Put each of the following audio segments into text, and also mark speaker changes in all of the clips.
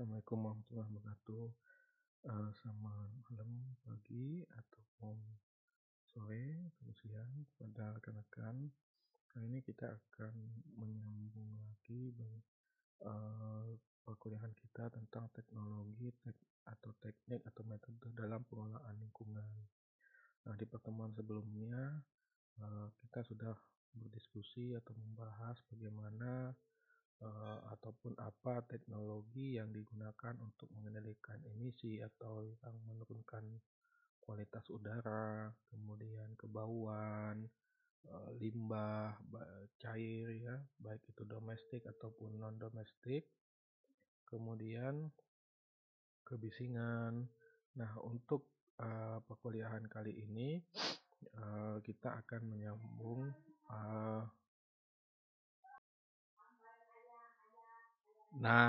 Speaker 1: Assalamualaikum warahmatullahi wabarakatuh. Selamat malam, pagi, ataupun sore atau siang pada rekan-rekan. Kali ini kita akan menyambung lagi perkuliahan kita tentang teknologi atau teknik atau metode dalam pengelolaan lingkungan. Nah, di pertemuan sebelumnya kita sudah berdiskusi atau membahas bagaimana ataupun apa teknologi yang digunakan untuk mengendalikan emisi atau yang menurunkan kualitas udara, kemudian kebauan, limbah, cair ya, baik itu domestik ataupun non domestik, kemudian kebisingan. Nah, untuk perkuliahan kali ini kita akan menyambung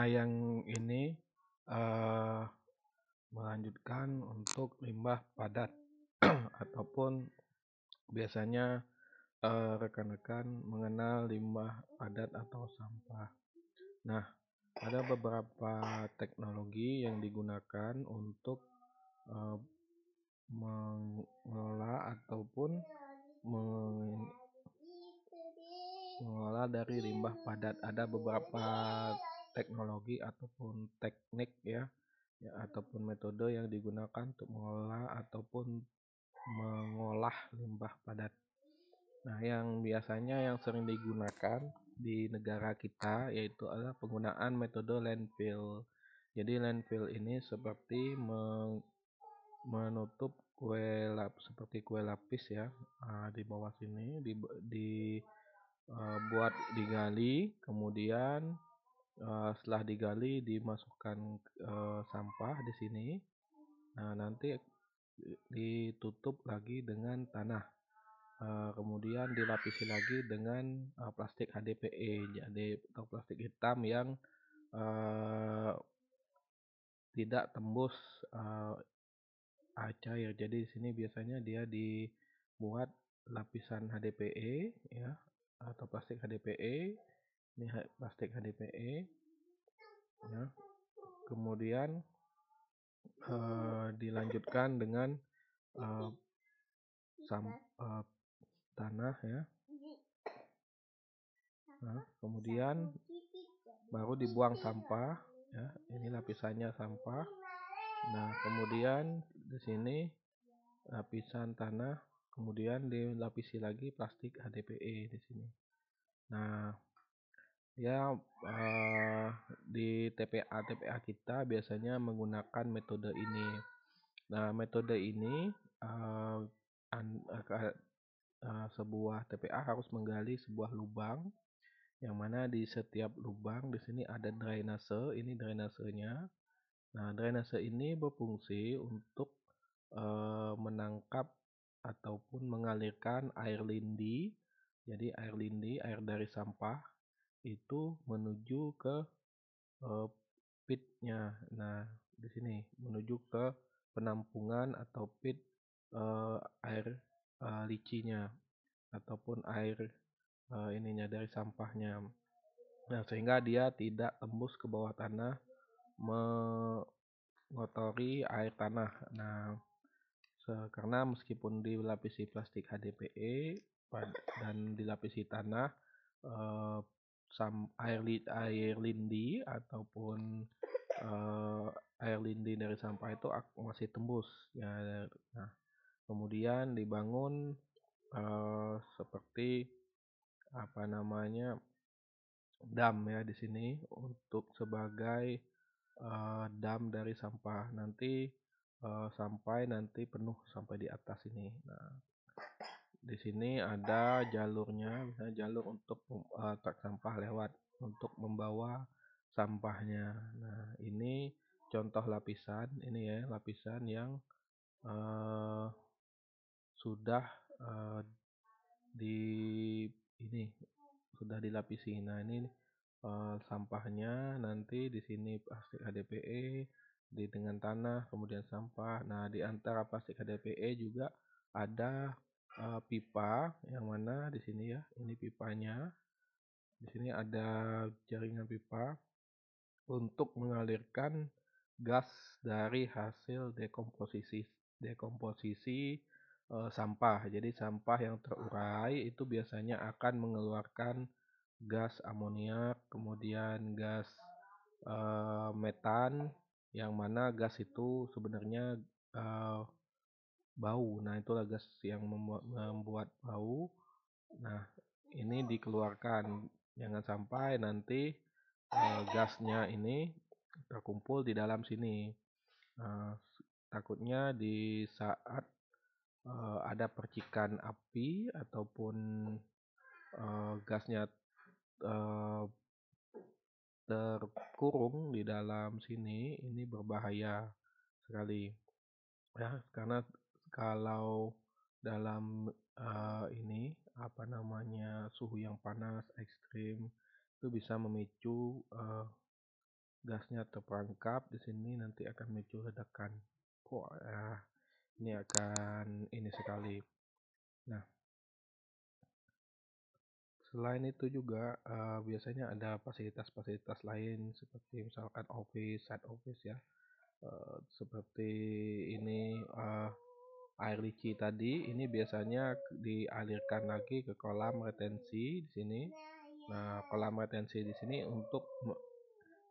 Speaker 1: yang ini melanjutkan untuk limbah padat ataupun biasanya rekan-rekan mengenal limbah padat atau sampah. Nah, ada beberapa teknologi yang digunakan untuk mengelola ataupun mengelola dari limbah padat. Ada beberapa teknologi ataupun teknik ya, ataupun metode yang digunakan untuk mengelola ataupun mengolah limbah padat. Nah, yang biasanya yang sering digunakan di negara kita yaitu adalah penggunaan metode landfill. Jadi landfill ini seperti menutup seperti kue lapis ya, di bawah sini buat digali, kemudian setelah digali dimasukkan sampah di sini. Nah, nanti ditutup lagi dengan tanah, kemudian dilapisi lagi dengan plastik HDPE, jadi atau plastik hitam yang tidak tembus cair. Jadi di sini biasanya dia dibuat lapisan HDPE ya, atau plastik HDPE. Ini plastik HDPE ya. Kemudian dilanjutkan dengan tanah ya. Nah, kemudian baru dibuang sampah ya. Ini lapisannya sampah. Nah, kemudian di sini lapisan tanah, kemudian dilapisi lagi plastik HDPE di sini. Nah, ya di TPA kita biasanya menggunakan metode ini. Nah, metode ini sebuah TPA harus menggali sebuah lubang, yang mana di setiap lubang di sini ada drainase. Ini drainasenya. Nah, drainase ini berfungsi untuk menangkap ataupun mengalirkan air lindi. Jadi air lindi, air dari sampah itu menuju ke pitnya. Nah, di sini menuju ke penampungan atau pit air licinya ataupun air ininya dari sampahnya. Nah, sehingga dia tidak tembus ke bawah tanah mengotori air tanah. Nah, karena meskipun dilapisi plastik HDPE dan dilapisi tanah, air lindi ataupun air lindi dari sampah itu masih tembus ya. Nah, kemudian dibangun seperti dam ya di sini untuk sebagai dam dari sampah. Nanti sampai penuh sampai di atas ini. Nah, di sini ada jalurnya, misalnya jalur untuk truk sampah lewat untuk membawa sampahnya. Nah, ini contoh lapisan ini ya, lapisan yang sudah sudah dilapisi. Nah, ini sampahnya, nanti di sini plastik HDPE dengan tanah, kemudian sampah. Nah, di antara plastik HDPE juga ada pipa, yang mana di sini ya, ini pipanya. Di sini ada jaringan pipa. untuk mengalirkan gas dari hasil dekomposisi sampah. Jadi sampah yang terurai itu biasanya akan mengeluarkan gas amoniak, kemudian gas metan, yang mana gas itu sebenarnya eh, bau. Nah, itulah gas yang membuat bau. Nah, ini dikeluarkan. Jangan sampai nanti gasnya ini terkumpul di dalam sini. Nah, takutnya di saat ada percikan api ataupun gasnya eh, terkurung di dalam sini, ini berbahaya sekali. Ya, karena kalau dalam ini apa namanya suhu yang panas ekstrim itu bisa memicu gasnya terperangkap di sini, nanti akan memicu ledakan. Wah, ini akan ini sekali. Nah, selain itu juga biasanya ada fasilitas-fasilitas lain seperti misalkan office, side office ya. Seperti ini air lici tadi ini biasanya dialirkan lagi ke kolam retensi di sini. Nah, kolam retensi di sini untuk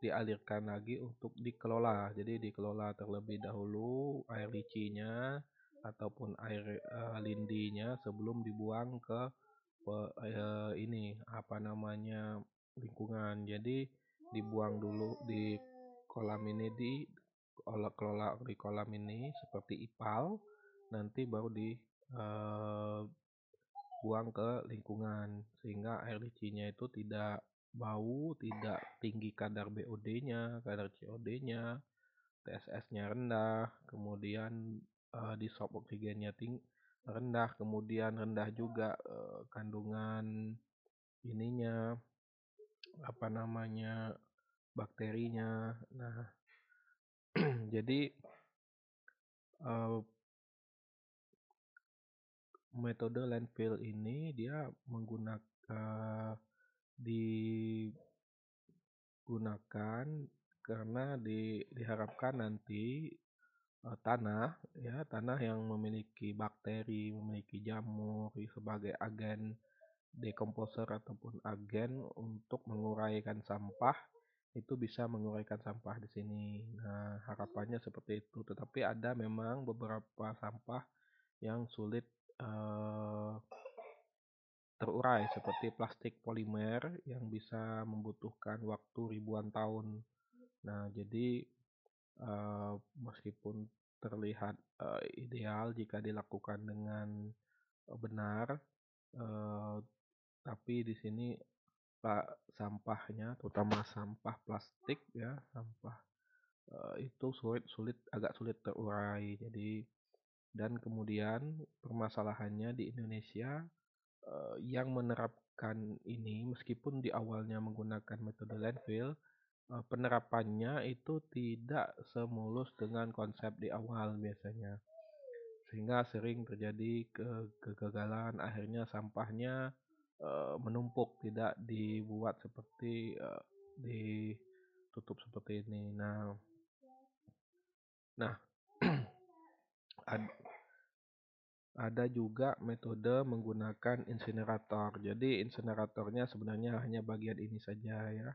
Speaker 1: dialirkan lagi untuk dikelola. Jadi dikelola terlebih dahulu air licinya ataupun air lindinya sebelum dibuang ke ini apa namanya lingkungan. Jadi dibuang dulu di kolam ini kelola di kolam ini seperti ipal, nanti baru dibuang ke lingkungan sehingga air licinya itu tidak bau, tidak tinggi kadar BOD-nya, kadar COD-nya, TSS-nya rendah, kemudian disop oksigennya rendah, kemudian rendah juga kandungan ininya apa namanya bakterinya. Nah, jadi eh, metode landfill ini dia digunakan karena diharapkan nanti tanah yang memiliki bakteri, memiliki jamur sebagai agen dekomposer ataupun agen untuk menguraikan sampah itu bisa menguraikan sampah di sini. Nah, harapannya seperti itu. Tetapi ada memang beberapa sampah yang sulit eh, terurai seperti plastik polimer yang bisa membutuhkan waktu ribuan tahun. Nah, jadi meskipun terlihat ideal jika dilakukan dengan benar, eh, tapi di sini sampahnya, terutama sampah plastik ya, sampah itu agak sulit terurai. Jadi dan kemudian permasalahannya di Indonesia yang menerapkan ini meskipun di awalnya menggunakan metode landfill, penerapannya itu tidak semulus dengan konsep di awal biasanya. Sehingga sering terjadi kegagalan, akhirnya sampahnya menumpuk, tidak dibuat seperti ditutup seperti ini. Nah, ada juga metode menggunakan insinerator. Jadi insineratornya sebenarnya hanya bagian ini saja ya.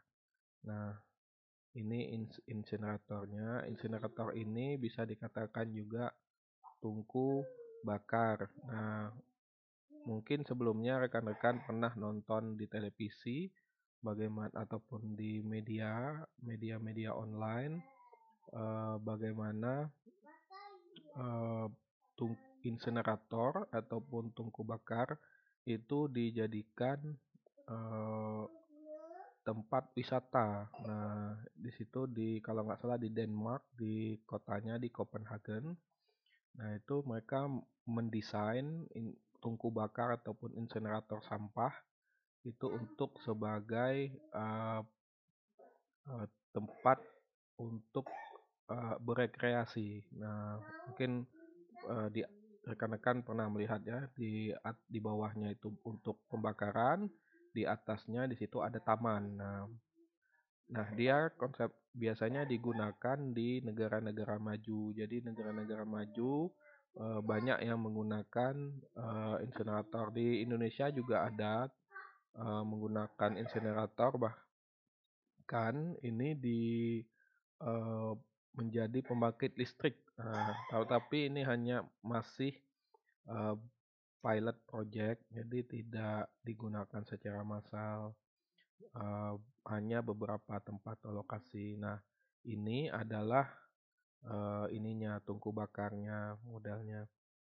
Speaker 1: Nah, ini insineratornya. Insinerator ini bisa dikatakan juga tungku bakar. Nah, mungkin sebelumnya rekan-rekan pernah nonton di televisi bagaimana ataupun di media online bagaimana eh, insinerator ataupun tungku bakar itu dijadikan eh, tempat wisata. Nah, di situ kalau nggak salah di Denmark, di kotanya di Copenhagen. Nah, itu mereka mendesain tungku bakar ataupun insinerator sampah itu untuk sebagai tempat untuk berekreasi. Nah, mungkin di rekan-rekan pernah melihat ya di bawahnya itu untuk pembakaran, di atasnya di situ ada taman. Nah, Nah, dia konsep biasanya digunakan di negara-negara maju. Jadi negara-negara maju banyak yang menggunakan insinerator. Di Indonesia juga ada menggunakan insinerator, bahkan ini eh, menjadi pembangkit listrik. Tapi ini hanya masih eh, pilot project, jadi tidak digunakan secara massal. eh, Hanya beberapa tempat atau lokasi. Nah, ini adalah ininya tungku bakarnya modelnya.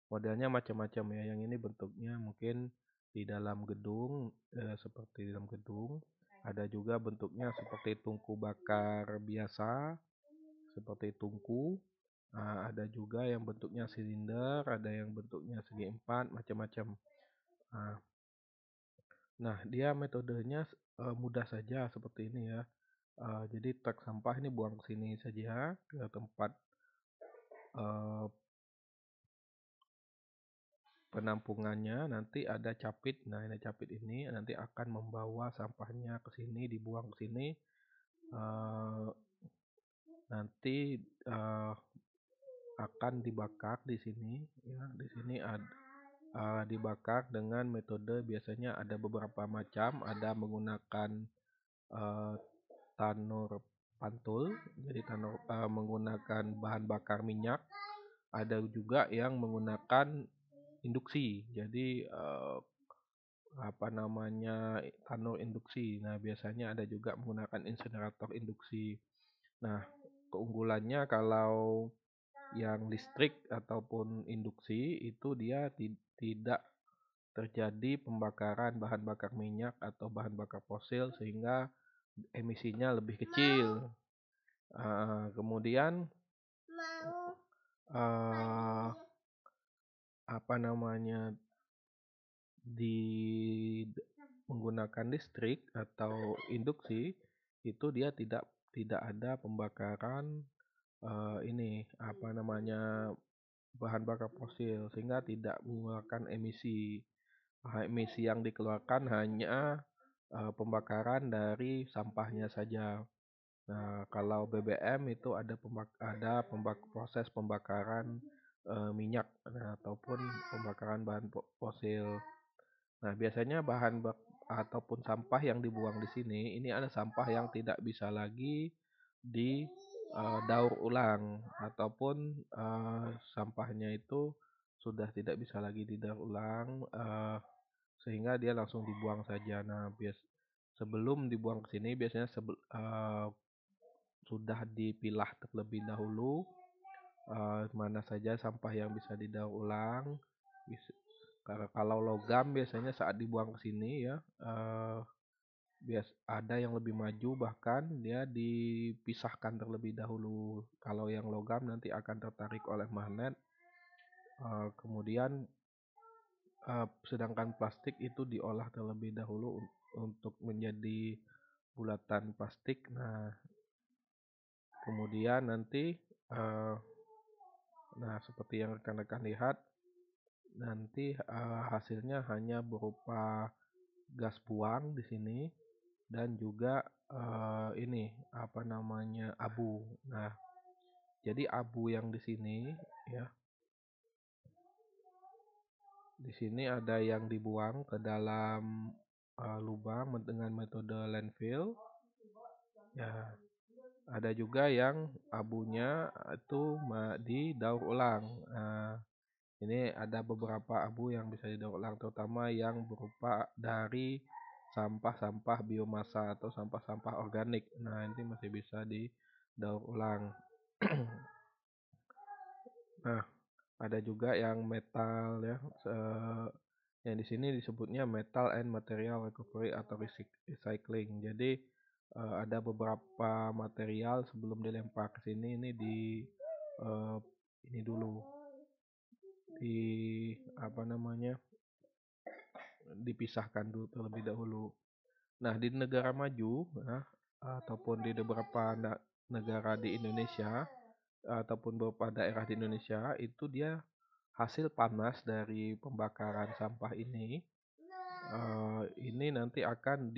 Speaker 1: Modelnya macam-macam ya. Yang ini bentuknya mungkin di dalam gedung, seperti di dalam gedung. Ada juga bentuknya seperti tungku bakar biasa, seperti tungku. Ada juga yang bentuknya silinder, ada yang bentuknya segi empat, macam-macam. Nah, nah, dia metodenya mudah saja seperti ini ya. Jadi truk sampah ini buang ke sini saja ke tempat eh, penampungannya. Nanti ada capit. Nah, ini capit ini nanti akan membawa sampahnya ke sini, dibuang ke sini. Eh, Nanti eh, akan dibakar di sini. Ya, di sini dibakar dengan metode biasanya ada beberapa macam. Ada menggunakan eh, tanur pantul, jadi tanur menggunakan bahan bakar minyak. Ada juga yang menggunakan induksi, jadi tanur induksi. Nah, biasanya ada juga menggunakan insinerator induksi. Nah, keunggulannya kalau yang listrik ataupun induksi itu dia tidak terjadi pembakaran bahan bakar minyak atau bahan bakar fosil, sehingga emisinya lebih kecil. Kemudian eh, apa namanya di menggunakan listrik atau induksi itu dia tidak ada pembakaran ini apa namanya bahan bakar fosil, sehingga tidak mengeluarkan emisi. Emisi yang dikeluarkan hanya pembakaran dari sampahnya saja. Nah, kalau BBM itu ada proses pembakaran minyak, nah, ataupun pembakaran bahan fosil. Nah, biasanya ataupun sampah yang dibuang di sini, ini ada sampah yang tidak bisa lagi didaur ulang, ataupun sampahnya itu sudah tidak bisa lagi didaur ulang, sehingga dia langsung dibuang saja. Nah, sebelum dibuang ke sini biasanya sudah dipilah terlebih dahulu mana saja sampah yang bisa didaur ulang. Kalau logam biasanya saat dibuang ke sini ya ada yang lebih maju, bahkan dia dipisahkan terlebih dahulu. Kalau yang logam nanti akan tertarik oleh magnet. Kemudian sedangkan plastik itu diolah terlebih dahulu untuk menjadi bulatan plastik. Nah, kemudian nanti nah, seperti yang rekan-rekan lihat, nanti hasilnya hanya berupa gas buang di sini dan juga ini apa namanya abu. Nah, jadi abu yang di sini ya, di sini ada yang dibuang ke dalam lubang dengan metode landfill. Ya, ada juga yang abunya itu didaur ulang. Nah, ini ada beberapa abu yang bisa didaur ulang, terutama yang berupa dari sampah-sampah biomasa atau sampah-sampah organik. Nah, ini masih bisa didaur ulang. Nah, ada juga yang metal ya. Yang di sini disebutnya metal and material recovery atau recycling. Jadi ada beberapa material sebelum dilempar ke sini ini eh, ini dulu di apa namanya dipisahkan dulu terlebih dahulu. Nah, di negara maju, nah, ataupun di beberapa negara di Indonesia, ataupun beberapa daerah di Indonesia, itu dia hasil panas dari pembakaran sampah ini nanti akan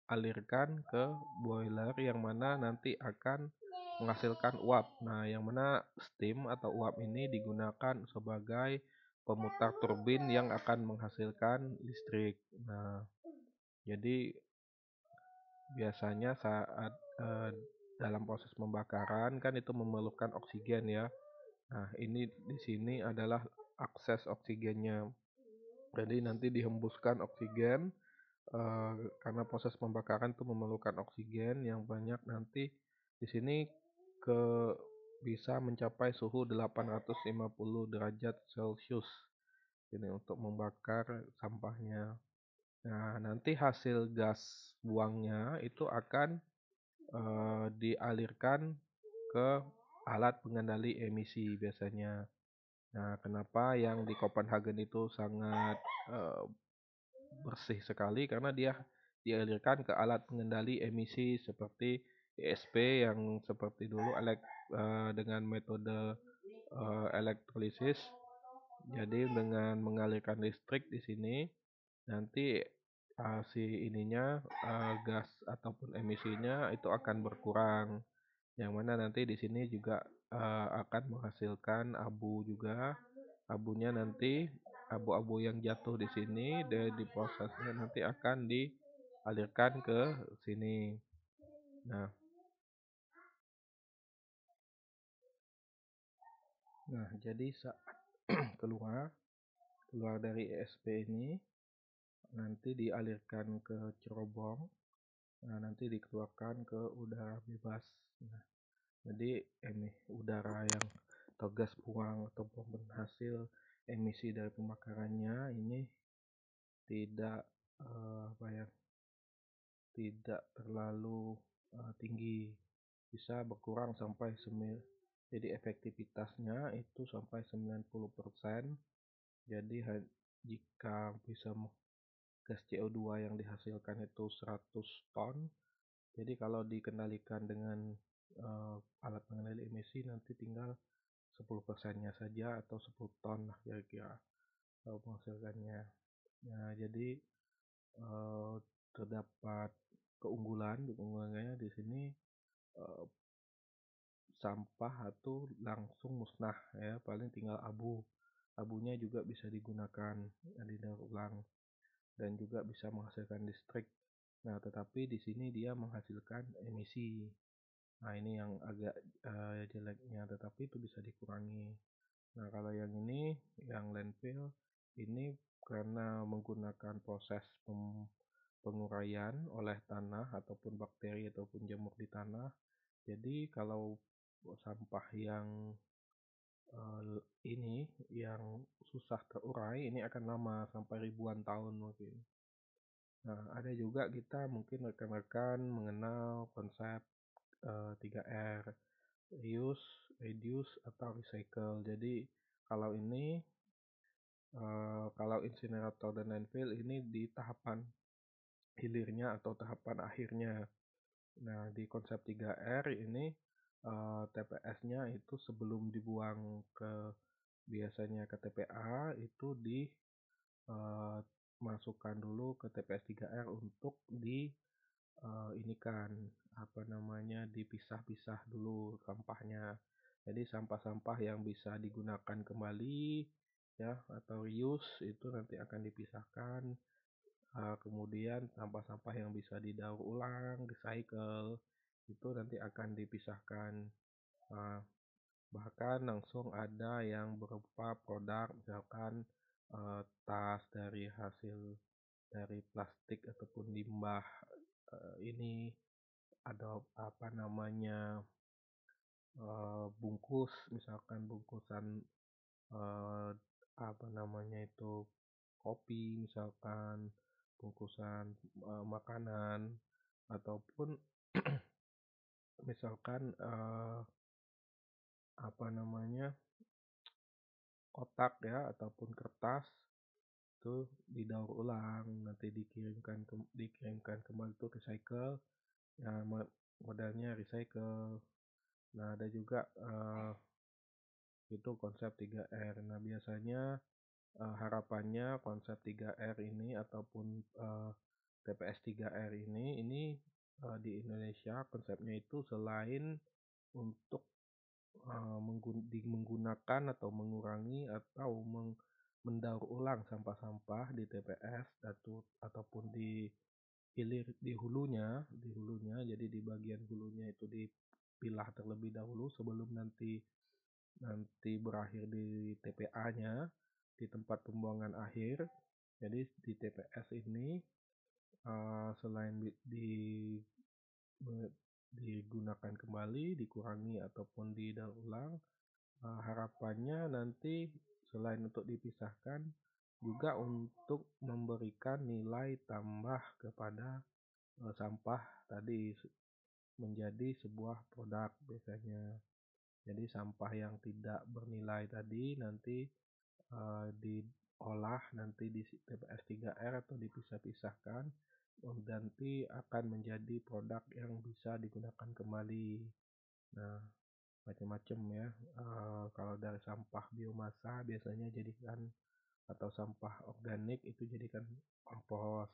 Speaker 1: dialirkan ke boiler yang mana nanti akan menghasilkan uap. Nah, yang mana steam atau uap ini digunakan sebagai pemutar turbin yang akan menghasilkan listrik. Nah, jadi biasanya saat dalam proses pembakaran kan itu memerlukan oksigen ya. Nah, ini di sini adalah akses oksigennya. Jadi nanti dihembuskan oksigen karena proses pembakaran itu memerlukan oksigen yang banyak nanti di sini ke bisa mencapai suhu 850 derajat Celcius. Ini untuk membakar sampahnya. Nah, nanti hasil gas buangnya itu akan dialirkan ke alat pengendali emisi biasanya. Nah, kenapa yang di Copenhagen itu sangat eh, bersih sekali karena dia dialirkan ke alat pengendali emisi seperti ESP yang seperti dulu dengan metode elektrolisis. Jadi dengan mengalirkan listrik di sini nanti si ininya gas ataupun emisinya itu akan berkurang. Yang mana nanti di sini juga akan menghasilkan abu juga. Abunya nanti abu-abu yang jatuh di sini di prosesnya nanti akan dialirkan ke sini. Nah, jadi saat keluar dari ESP ini nanti dialirkan ke cerobong. Nah, nanti dikeluarkan ke udara bebas. Nah, jadi ini udara yang atau gas buang ataupun hasil emisi dari pembakarannya ini tidak apa ya, tidak terlalu tinggi, bisa berkurang sampai jadi efektivitasnya itu sampai 90%. Jadi jika bisa gas CO2 yang dihasilkan itu 100 ton, jadi kalau dikendalikan dengan alat pengendali emisi nanti tinggal 10%-nya saja atau 10 ton lah kira-kira menghasilkannya. Nah, jadi eh, terdapat keunggulannya di sini eh, sampah itu langsung musnah ya, paling tinggal abunya juga bisa digunakan didaur ulang dan juga bisa menghasilkan listrik. Nah, tetapi di sini dia menghasilkan emisi. Nah, ini yang agak jeleknya, tetapi itu bisa dikurangi. Nah, kalau yang ini, yang landfill, ini karena menggunakan proses penguraian oleh tanah ataupun bakteri ataupun jamur di tanah. Jadi kalau sampah yang ini yang susah terurai ini akan lama sampai ribuan tahun mungkin. Nah, ada juga kita mungkin rekan-rekan mengenal konsep 3R, reuse, reduce, atau recycle. Jadi kalau ini kalau insinerator dan landfill ini di tahapan hilirnya atau tahapan akhirnya. Nah, di konsep 3R ini TPS-nya itu sebelum dibuang ke biasanya ke TPA itu dimasukkan dulu ke TPS 3R untuk ini kan apa namanya dipisah-pisah dulu sampahnya. Jadi sampah-sampah yang bisa digunakan kembali ya atau reuse itu nanti akan dipisahkan. Kemudian sampah-sampah yang bisa didaur ulang, recycle itu nanti akan dipisahkan. Uh, Bahkan langsung ada yang berupa produk misalkan tas dari hasil dari plastik ataupun limbah ini ada apa namanya bungkus misalkan bungkusan eh, apa namanya itu kopi misalkan bungkusan makanan ataupun misalkan apa namanya kotak ya ataupun kertas itu didaur ulang nanti dikirimkan kembali tuh recycle ya modalnya recycle. Nah, ada juga itu konsep 3R. Nah, biasanya harapannya konsep 3R ini ataupun TPS 3R di Indonesia konsepnya itu selain untuk menggunakan atau mengurangi atau mendaur ulang sampah-sampah di TPS ataupun di hilir di hulunya, jadi di bagian hulunya itu dipilah terlebih dahulu sebelum nanti nanti berakhir di TPA-nya, di tempat pembuangan akhir. Jadi di TPS ini selain digunakan kembali, dikurangi ataupun didaur ulang, harapannya nanti selain untuk dipisahkan juga untuk memberikan nilai tambah kepada sampah tadi menjadi sebuah produk biasanya. Jadi sampah yang tidak bernilai tadi nanti diolah nanti di TPS 3R atau dipisah-pisahkan nanti akan menjadi produk yang bisa digunakan kembali. Nah, macam-macam ya. Kalau dari sampah biomasa biasanya jadikan atau sampah organik itu jadikan kompos.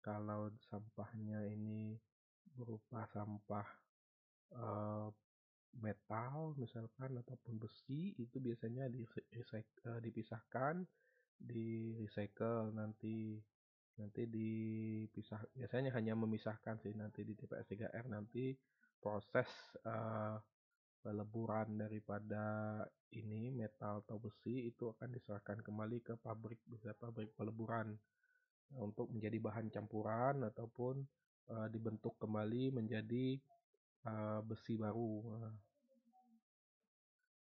Speaker 1: Kalau sampahnya ini berupa sampah eh, metal misalkan ataupun besi itu biasanya dipisahkan, di recycle nanti nanti dipisah biasanya hanya memisahkan sih nanti di TPS 3R nanti proses eh, peleburan daripada ini metal atau besi itu akan diserahkan kembali ke pabrik, bisa pabrik peleburan untuk menjadi bahan campuran ataupun dibentuk kembali menjadi besi baru.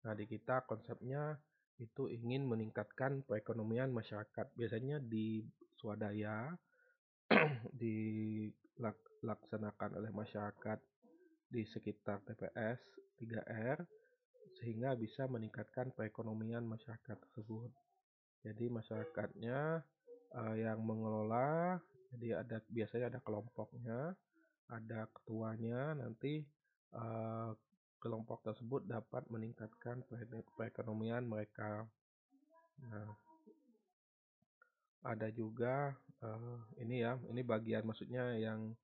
Speaker 1: Nah, di kita konsepnya itu ingin meningkatkan perekonomian masyarakat. Biasanya di swadaya dilaksanakan oleh masyarakat di sekitar TPS 3R sehingga bisa meningkatkan perekonomian masyarakat tersebut. Jadi masyarakatnya yang mengelola, jadi biasanya ada kelompoknya, ada ketuanya, nanti eh, kelompok tersebut dapat meningkatkan perekonomian mereka. Nah, ada juga ini bagian maksudnya yang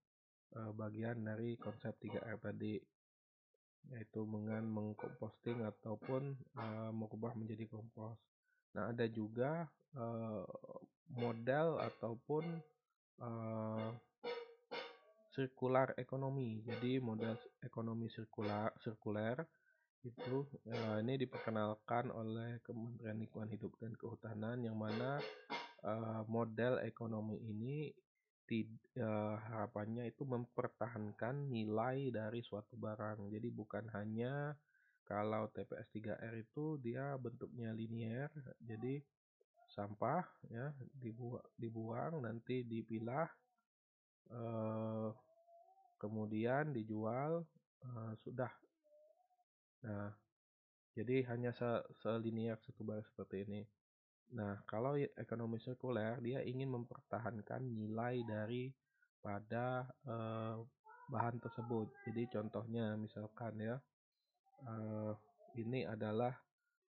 Speaker 1: bagian dari konsep 3R tadi, yaitu dengan mengkomposting ataupun mengubah menjadi kompos. Nah, ada juga model ataupun eh, sirkular ekonomi. Jadi model ekonomi sirkuler itu ini diperkenalkan oleh Kementerian Lingkungan Hidup dan Kehutanan, yang mana model ekonomi ini harapannya itu mempertahankan nilai dari suatu barang. Jadi bukan hanya kalau TPS 3R itu dia bentuknya linier, jadi sampah ya dibuang nanti dipilah eh, kemudian dijual sudah. Nah, jadi hanya selinier satu baris seperti ini. Nah, kalau ekonomi sirkuler dia ingin mempertahankan nilai dari pada bahan tersebut. Jadi contohnya misalkan ya ini adalah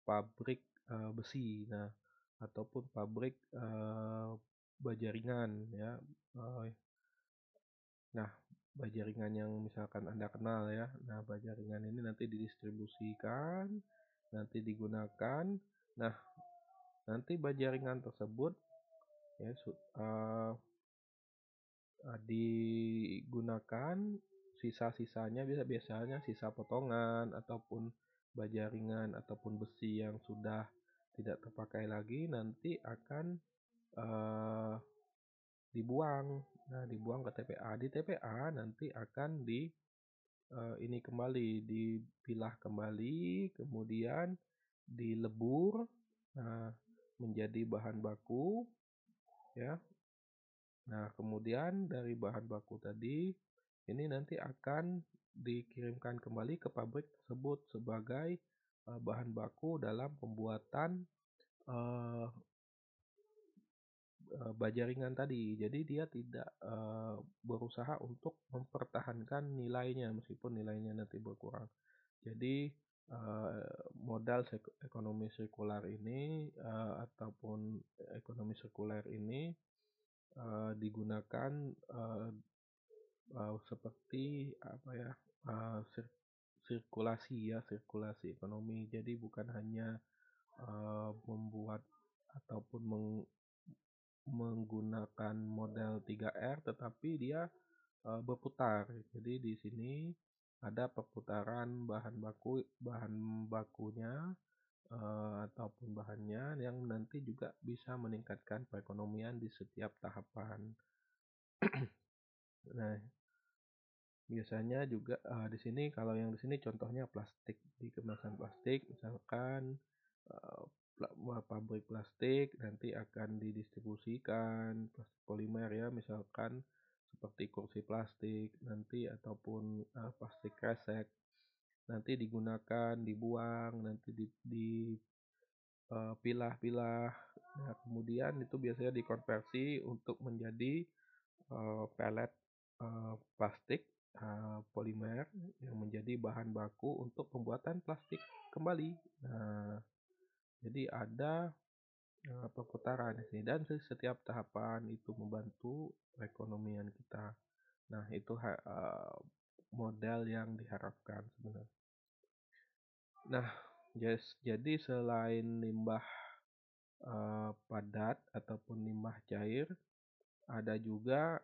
Speaker 1: pabrik besi, nah ataupun pabrik baja ringan ya. Nah, baja ringan yang misalkan Anda kenal ya. Nah, baja ringan ini nanti didistribusikan, nanti digunakan. Nah, nanti baja ringan tersebut ya digunakan sisa-sisanya biasanya sisa potongan ataupun baja ringan ataupun besi yang sudah tidak terpakai lagi nanti akan eh, dibuang. Nah, dibuang ke TPA. Di TPA nanti akan ini kembali dipilah kembali, kemudian dilebur menjadi bahan baku ya. Nah, kemudian dari bahan baku tadi ini nanti akan dikirimkan kembali ke pabrik tersebut sebagai bahan baku dalam pembuatan eh, baja ringan tadi. Jadi dia tidak berusaha untuk mempertahankan nilainya meskipun nilainya nanti berkurang. Jadi modal ekonomi sirkular ini ataupun ekonomi sirkuler ini digunakan, seperti apa ya, eee, sir sirkulasi ya, sirkulasi ekonomi. Jadi bukan hanya, membuat ataupun menggunakan model 3R, tetapi dia, berputar. Jadi di sini ada perputaran bahan bakunya, ataupun bahannya yang nanti juga bisa meningkatkan perekonomian di setiap tahapan. Nah, biasanya juga, di sini kalau yang di sini contohnya plastik, di kemasan plastik misalkan, eee, pabrik plastik nanti akan didistribusikan plastik polimer ya, misalkan seperti kursi plastik nanti ataupun, plastik kresek, nanti digunakan, dibuang, nanti pilah-pilah. Nah, kemudian itu biasanya dikonversi untuk menjadi pelet, plastik, polimer yang menjadi bahan baku untuk pembuatan plastik kembali. Nah, jadi ada, perputaran di sini dan setiap tahapan itu membantu perekonomian kita. Nah, itu model yang diharapkan sebenarnya. Nah, jadi selain limbah, padat ataupun limbah cair, ada juga,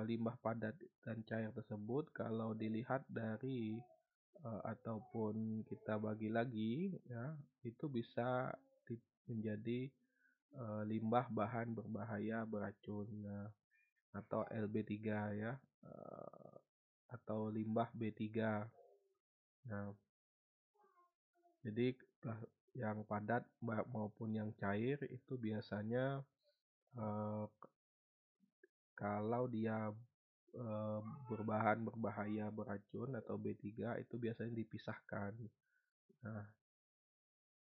Speaker 1: limbah padat dan cair tersebut kalau dilihat dari, ataupun kita bagi lagi ya, itu bisa menjadi, limbah bahan berbahaya beracun, nah, atau LB3 ya, eee, atau limbah B3. Nah, jadi yang padat maupun yang cair itu biasanya, eee, kalau dia berbahan berbahaya beracun atau B3 itu biasanya dipisahkan. Nah,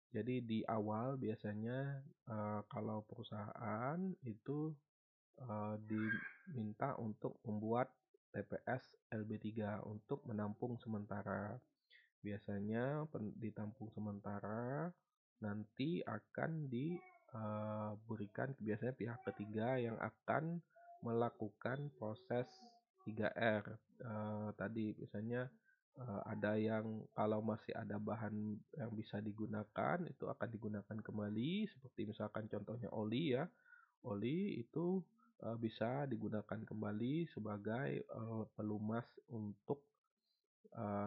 Speaker 1: jadi di awal biasanya, kalau perusahaan itu, diminta untuk membuat TPS LB3 untuk menampung sementara. Biasanya ditampung sementara, nanti akan diberikan biasanya pihak ketiga yang akan melakukan proses 3R. Tadi misalnya, ada yang kalau masih ada bahan yang bisa digunakan, itu akan digunakan kembali, seperti misalkan contohnya oli ya. Oli itu, bisa digunakan kembali sebagai, pelumas untuk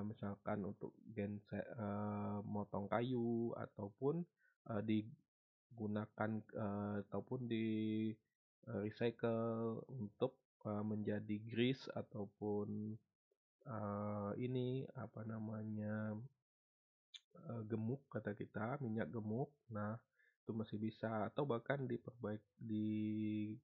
Speaker 1: misalkan untuk motong kayu ataupun, digunakan, ataupun recycle untuk, menjadi grease ataupun, ini apa namanya, gemuk kata kita, minyak gemuk. Nah, itu masih bisa atau bahkan diperbaiki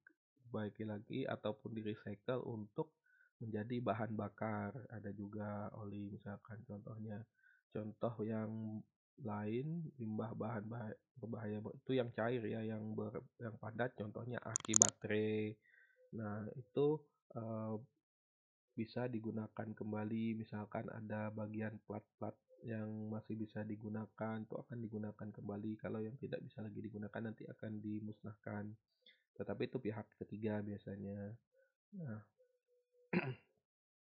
Speaker 1: lagi ataupun di-recycle untuk menjadi bahan bakar. Ada juga oli misalkan contohnya. Contoh yang lain limbah bahan berbahaya itu yang cair ya, yang padat contohnya aki baterai. Nah, itu, eee, bisa digunakan kembali, misalkan ada bagian plat-plat yang masih bisa digunakan, itu akan digunakan kembali. Kalau yang tidak bisa lagi digunakan nanti akan dimusnahkan. Tetapi itu pihak ketiga biasanya. Nah,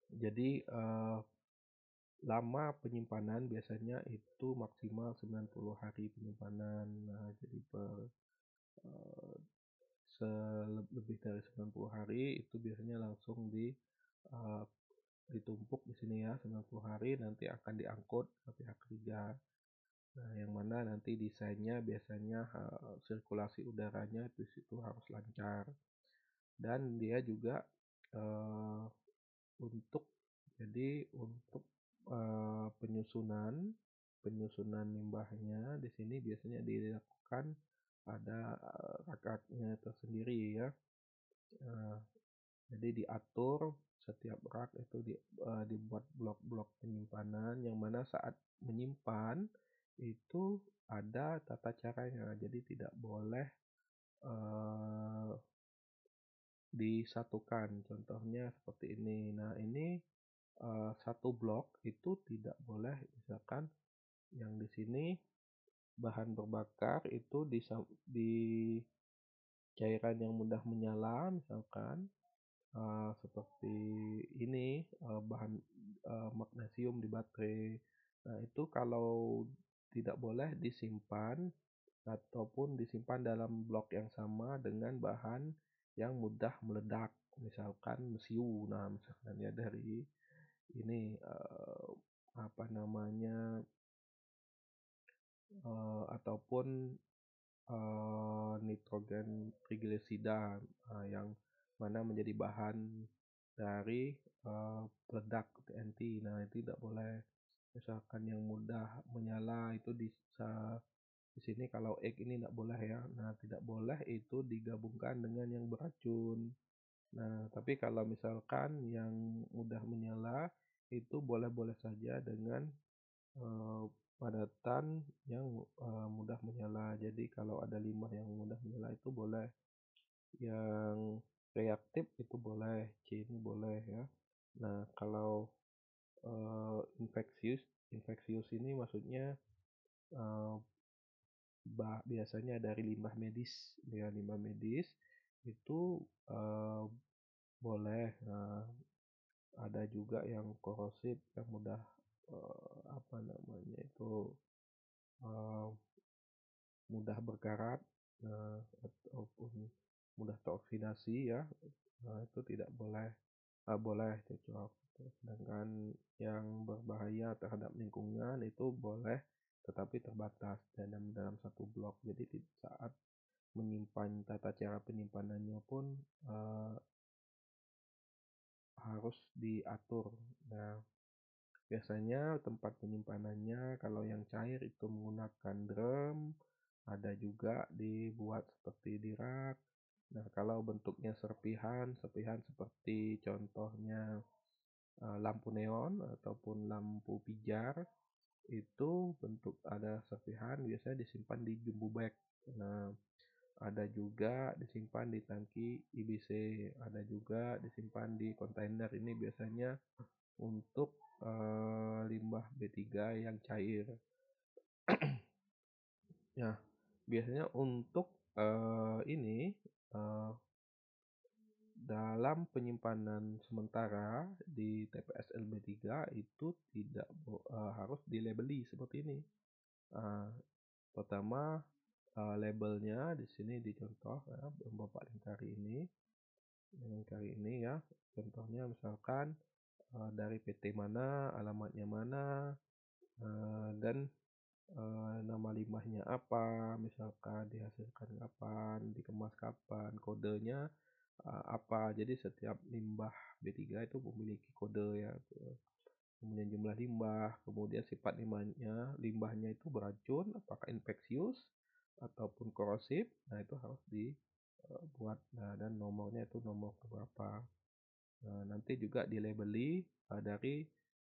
Speaker 1: jadi, lama penyimpanan biasanya itu maksimal 90 hari penyimpanan. Nah, jadi eee, lebih dari 90 hari itu biasanya langsung eee, ditumpuk di sini ya, 90 hari nanti akan diangkut ke pihak ketiga. Nah, yang mana nanti desainnya biasanya, sirkulasi udaranya di situ harus lancar. Dan dia juga, eee, untuk untuk, penyusunan penyusunan limbahnya di sini biasanya dilakukan ada, rak-raknya tersendiri ya. Eee, jadi diatur setiap rak itu dibuat blok-blok penyimpanan yang mana saat menyimpan itu ada tata caranya. Jadi tidak boleh, eee, disatukan. Contohnya seperti ini. Nah, ini, satu blok itu tidak boleh misalkan yang di sini bahan berbakar itu cairan yang mudah menyala misalkan, seperti ini, bahan, magnesium di baterai. Nah, itu kalau tidak boleh disimpan ataupun disimpan dalam blok yang sama dengan bahan yang mudah meledak, misalkan mesiu. Nah, misalkan ya dari ini, apa namanya, ataupun, nitrogen trigliserida, yang mana menjadi bahan dari, peledak TNT. Nah, itu tidak boleh. Misalkan yang mudah menyala itu bisa di sini kalau egg ini tidak boleh ya. Nah, tidak boleh itu digabungkan dengan yang beracun. Nah, tapi kalau misalkan yang mudah menyala itu boleh-boleh saja dengan Eee, padatan yang, mudah menyala. Jadi kalau ada limbah yang mudah menyala itu boleh, yang reaktif itu boleh, C ini boleh ya. Nah kalau, infeksius infeksius ini maksudnya, eee, biasanya dari limbah medis ya, limbah medis itu, eee, boleh. Nah, ada juga yang korosif yang mudah, apa namanya itu, eee mudah berkarat, ataupun mudah teroksidasi ya, itu tidak boleh, boleh cocok. Sedangkan yang berbahaya terhadap lingkungan itu boleh, tetapi terbatas dalam dalam satu blok. Jadi saat menyimpan tata cara penyimpanannya pun, harus diatur. Nah, biasanya tempat penyimpanannya kalau yang cair itu menggunakan drum, ada juga dibuat seperti di rak. Nah, kalau bentuknya serpihan, serpihan seperti contohnya, lampu neon ataupun lampu pijar, itu bentuk ada serpihan biasanya disimpan di jumbo bag. Nah, ada juga disimpan di tangki IBC, ada juga disimpan di kontainer. Ini biasanya untuk, limbah B3 yang cair. Nah, biasanya untuk, ini, eee, dalam penyimpanan sementara di TPS LB3 itu tidak harus dilabeli seperti ini. Eee, pertama, labelnya di sini dicontoh ya, yang Bapak lingkari ini ya. Contohnya misalkan, dari PT mana, alamatnya mana, dan nama limbahnya apa, misalkan dihasilkan kapan, dikemas kapan, kodenya, apa. Jadi setiap limbah B3 itu memiliki kode ya, kemudian jumlah limbah, kemudian sifat limbahnya itu beracun, apakah infeksius ataupun korosif. Nah, itu harus dibuat. Nah, dan nomornya itu nomor berapa. Nanti juga dilabeli, dari,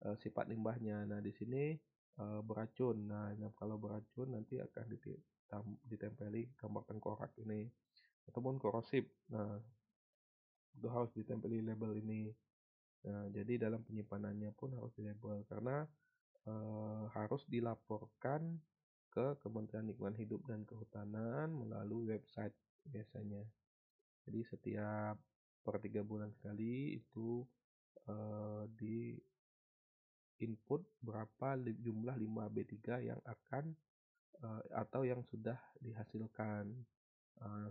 Speaker 1: sifat limbahnya. Nah, di sini, beracun. Nah, kalau beracun nanti akan ditempeli gambar tengkorak ini, ataupun korosif. Nah, itu harus ditempeli label ini. Nah, jadi dalam penyimpanannya pun harus dilabel karena, harus dilaporkan ke Kementerian Lingkungan Hidup dan Kehutanan melalui website biasanya. Jadi setiap per 3 bulan sekali itu, di input berapa jumlah limbah B3 yang akan, atau yang sudah dihasilkan,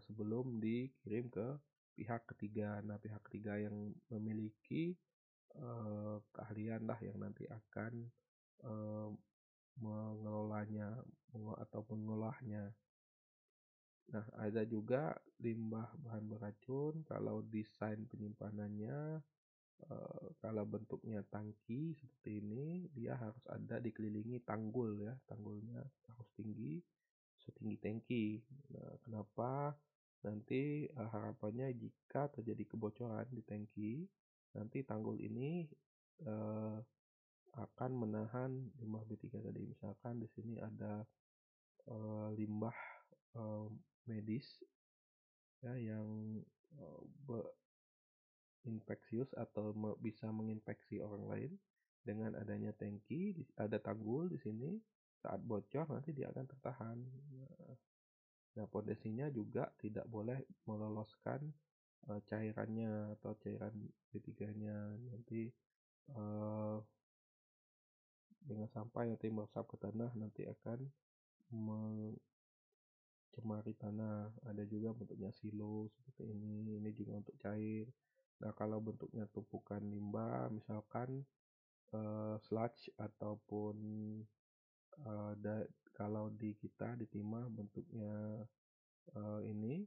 Speaker 1: sebelum dikirim ke pihak ketiga. Nah, pihak ketiga yang memiliki, keahlian lah yang nanti akan, eee, mengelolanya ataupun mengolahnya. Nah, ada juga limbah bahan beracun kalau desain penyimpanannya, kalau bentuknya tangki seperti ini, dia harus ada dikelilingi tanggul ya, tanggulnya harus tinggi, setinggi tangki. Nah, kenapa? Nanti, harapannya jika terjadi kebocoran di tangki, nanti tanggul ini, eee, akan menahan limbah B3 tadi. Misalkan di sini ada, limbah, eee, medis ya yang, eee, infeksius atau bisa menginfeksi orang lain. Dengan adanya tangki, ada tanggul di sini, saat bocor nanti dia akan tertahan. Nah, pondasinya juga tidak boleh meloloskan cairannya atau cairan B3-nya. Nanti eh, jangan sampai nanti meresap ke tanah, nanti akan mencemari tanah. Ada juga bentuknya silo seperti ini juga untuk cair. Nah, kalau bentuknya tumpukan limbah, misalkan sludge ataupun eh, da- kalau di kita di timah bentuknya ini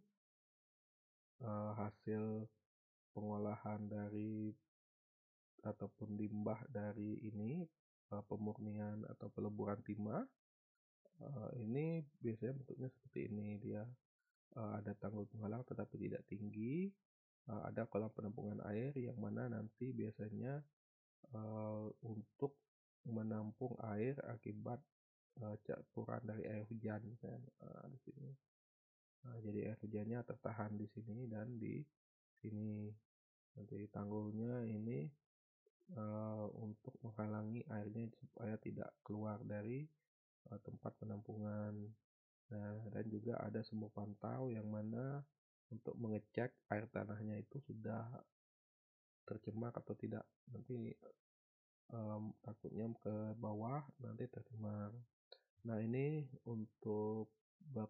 Speaker 1: hasil pengolahan dari ataupun limbah dari ini pemurnian atau peleburan timah. Ini biasanya bentuknya seperti ini, dia ada tanggul penghalang tetapi tidak tinggi. Ada kolam penampungan air yang mana nanti biasanya untuk menampung air akibat campuran dari air hujan kan, di sini. Jadi air hujannya tertahan di sini dan di sini. Nanti tanggulnya ini untuk menghalangi airnya supaya tidak keluar dari tempat penampungan. Nah, dan juga ada sumur pantau yang mana untuk mengecek air tanahnya itu sudah tercemar atau tidak. Nanti takutnya ke bawah nanti tercemar. Nah, bak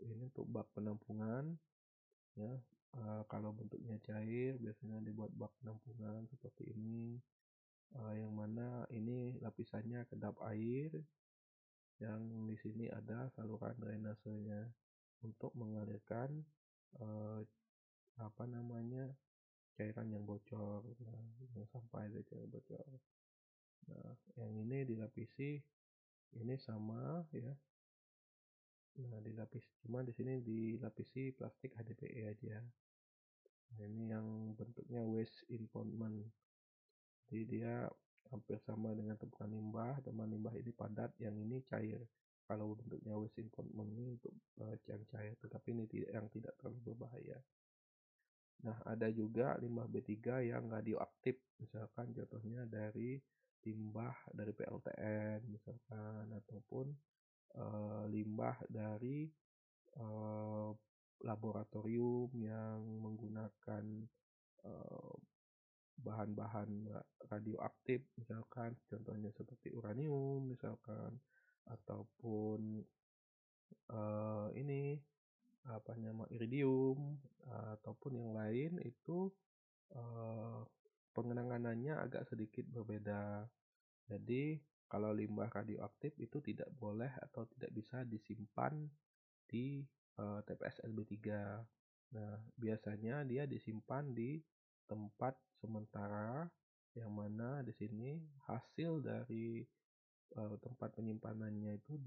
Speaker 1: untuk bak penampungan ya. Kalau bentuknya cair biasanya dibuat bak penampungan seperti ini. Yang mana ini lapisannya kedap air, yang di sini ada saluran drainasenya untuk mengalirkan eh, apa namanya cairan yang bocor. Nah, yang sampai ada cairan bocor. Nah, yang ini dilapisi ini sama ya. Nah, cuma di sini dilapisi plastik HDPE aja. Nah, ini yang bentuknya waste impoundment. Jadi dia hampir sama dengan tumpukan limbah. Teman limbah ini padat, yang ini cair. Kalau bentuknya waste impoundment ini untuk yang cair, tetapi ini yang tidak terlalu berbahaya. Nah, ada juga limbah B3 yang radioaktif, misalkan contohnya dari limbah dari PLTN misalkan, ataupun limbah dari eh, laboratorium yang menggunakan eh, bahan-bahan radioaktif, misalkan contohnya seperti uranium misalkan, ataupun ini apa nama iridium, ataupun yang lain itu eh, pengenanganannya agak sedikit berbeda. Jadi kalau limbah radioaktif itu tidak boleh atau tidak bisa disimpan di TPS LB3. Nah, biasanya dia disimpan di tempat sementara, yang mana di sini hasil dari tempat penyimpanannya itu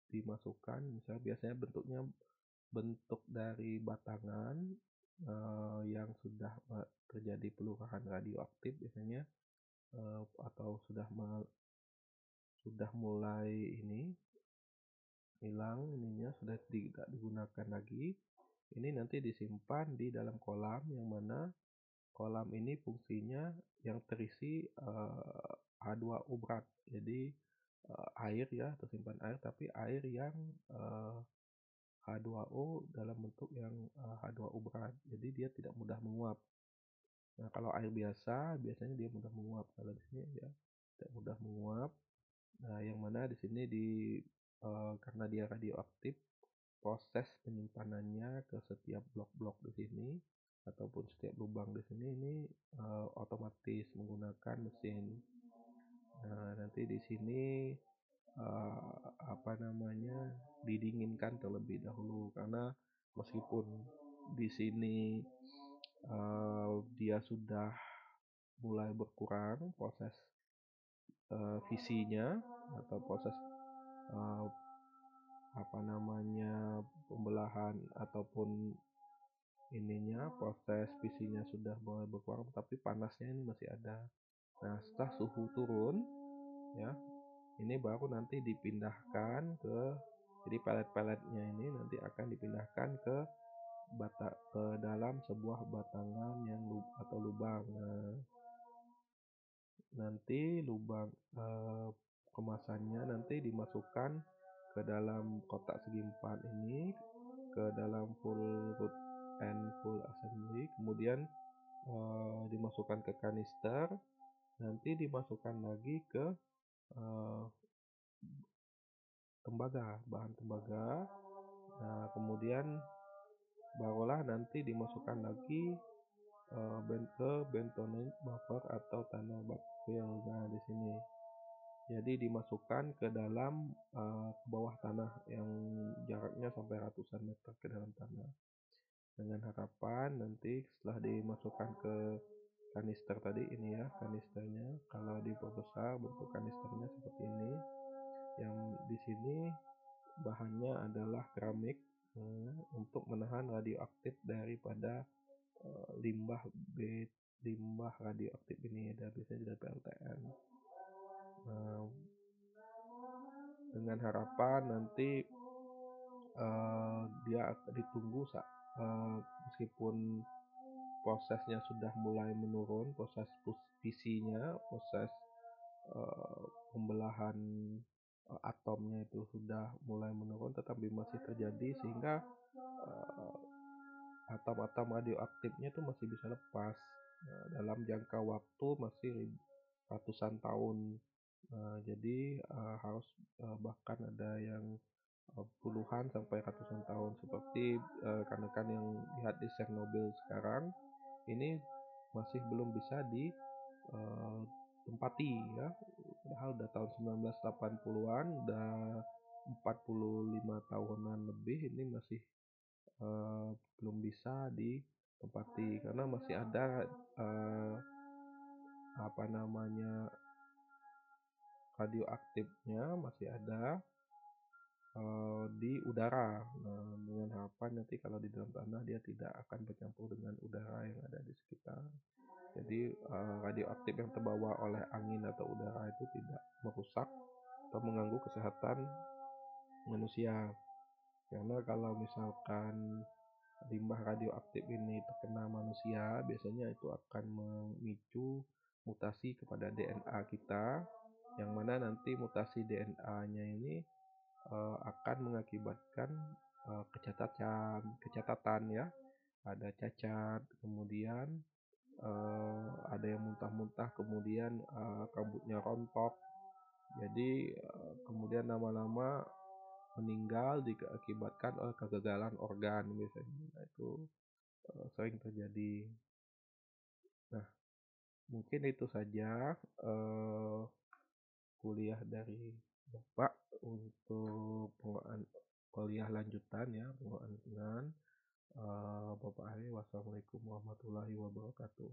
Speaker 1: dimasukkan, misalnya biasanya bentuk dari batangan yang sudah terjadi peluruhan radioaktif biasanya, atau sudah mulai ini hilang ininya, sudah tidak digunakan lagi. Ini nanti disimpan di dalam kolam, yang mana kolam ini fungsinya yang terisi H2O berat. Jadi air ya, tersimpan air, tapi air yang H2O dalam bentuk yang H2O berat. Jadi dia tidak mudah menguap. Nah, kalau air biasa biasanya dia mudah menguap. Kalau di sini ya tidak mudah menguap. Nah, yang mana di sini karena dia radioaktif, proses penyimpanannya ke setiap blok-blok di sini ataupun setiap lubang di sini ini otomatis menggunakan mesin. Nah, nanti di sini apa namanya didinginkan terlebih dahulu, karena meskipun di sini dia sudah mulai berkurang proses visinya atau proses uh, apa namanya pembelahan ataupun ininya, proses visinya sudah mulai berkurang, tapi panasnya ini masih ada. Nah, setelah suhu turun ya, ini baru nanti dipindahkan jadi pelet-peletnya ini nanti akan dipindahkan ke dalam sebuah batangan atau lubang. Nah, nanti lubang kemasannya nanti dimasukkan ke dalam kotak segi 4 ini. ke dalam full root and full assembly, kemudian dimasukkan ke kanister, nanti dimasukkan lagi ke eh, bahan tembaga. Nah, kemudian barulah nanti dimasukkan lagi ke bentonite buffer atau tanah backfill. Nah, di sini jadi dimasukkan ke dalam ke bawah tanah yang jaraknya sampai ratusan meter ke dalam tanah, dengan harapan nanti setelah dimasukkan ke kanister tadi ini ya, kanisternya kalau diperbesar bentuk kanisternya seperti ini, yang di sini bahannya adalah keramik untuk menahan radioaktif daripada limbah limbah radioaktif ini, ada biasanya dari PLTN. Nah, dengan harapan nanti dia akan ditunggu meskipun prosesnya sudah mulai menurun, proses fisinya, proses pembelahan atomnya itu sudah mulai menurun, tetapi masih terjadi sehingga atom-atom radioaktifnya itu masih bisa lepas dalam jangka waktu masih ratusan tahun. Jadi harus bahkan ada yang puluhan sampai ratusan tahun, seperti rekan-rekan yang lihat di Chernobyl sekarang ini masih belum bisa ditempati ya, padahal udah tahun 1980-an, udah 45 tahunan lebih ini masih belum bisa ditempati karena masih ada apa namanya radioaktifnya masih ada di udara. Nah, dengan harapan nanti kalau di dalam tanah dia tidak akan bercampur dengan udara yang ada di sekitar. Jadi radioaktif yang terbawa oleh angin atau udara itu tidak merusak atau mengganggu kesehatan manusia. Karena kalau misalkan limbah radioaktif ini terkena manusia, biasanya itu akan memicu mutasi kepada DNA kita, yang mana nanti mutasi DNA-nya ini akan mengakibatkan kecacatan ya, ada cacat, kemudian ada yang muntah-muntah, kemudian rambutnya rontok, jadi kemudian lama-lama meninggal diakibatkan oleh kegagalan organ biasanya. Nah, itu sering terjadi. Nah, mungkin itu saja kuliah dari Bapak untuk kuliah lanjutan ya, penguatan. Bapak Ari, wassalamualaikum warahmatullahi wabarakatuh.